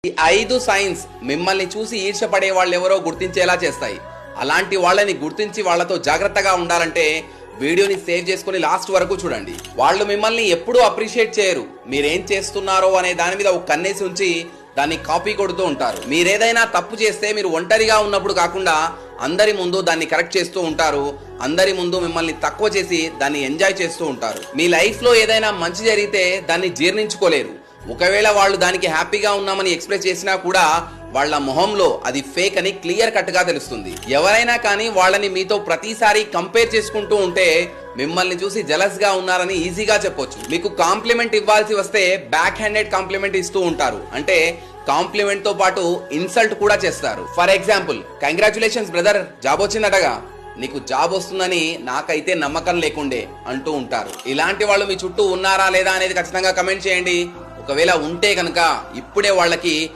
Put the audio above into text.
ఈ 5 సైన్స్ మిమ్మల్ని చూసి ఈర్ష్యపడే వాళ్ళు ఎవరో గుర్తించేలా చేస్తాయి. అలాంటి వాళ్ళని గుర్తించి వాళ్ళతో జాగ్రత్తగా ఉండాలంటే వీడియోని సేవ్ చేసుకుని లాస్ట్ వరకు చూడండి. వాళ్ళు మిమ్మల్ని ఎప్పుడూ అప్రిషియేట్ చేయరు. మీరేం చేస్తున్నారో అనే దాని మీద ఒక కన్నేసి ఉంచి దాన్ని కాపీ కొడుతూ ఉంటారు. మీరేదైనా తప్పు చేస్తే మీరు ఒంటరిగా ఉన్నప్పుడు కాకుండా అందరి ముందు దాన్ని కరెక్ట్ చేస్తూ ఉంటారు. అందరి ముందు మిమ్మల్ని తక్కువ చేసి దాన్ని ఎంజాయ్ చేస్తూ ఉంటారు. మీ లైఫ్ లో ఏదైనా మంచి జరిగితే దాన్ని జీర్ణించుకోలేరు. ఒకవేళ వాళ్ళు దానికి హ్యాపీగా ఉన్నామని ఎక్స్ప్రెస్ చేసినా కూడా వాళ్ళ మొహంలో అది ఫేక్ అని క్లియర్ కట్ గా తెలుస్తుంది. ఎవరైనా కానీ వాళ్ళని మీతో ప్రతిసారి కంపేర్ చేసుకుంటూ ఉంటే మిమ్మల్ని చూసి జలస్ గా ఉన్నారని ఈజీగా చెప్పొచ్చు. మీకు కాంప్లిమెంట్ ఇవ్వాల్సి వస్తే బ్యాక్ హ్యాండెడ్ కాంప్లిమెంట్ ఇస్తూ ఉంటారు. అంటే కాంప్లిమెంట్ తో పాటు ఇన్సల్ట్ కూడా చేస్తారు. For example, congratulations brother, job వచ్చిందటగా, నీకు జాబ్ వస్తుందని నాకైతే నమ్మకం లేకుండే అంటూ ఉంటారు. ఇలాంటి వాళ్ళు మీ చుట్టూ ఉన్నారా లేదా అనేది ఖచ్చితంగా కమెంట్ చేయండి. ఒకవేళ ఉంటే కనుక ఇప్పుడే వాళ్ళకి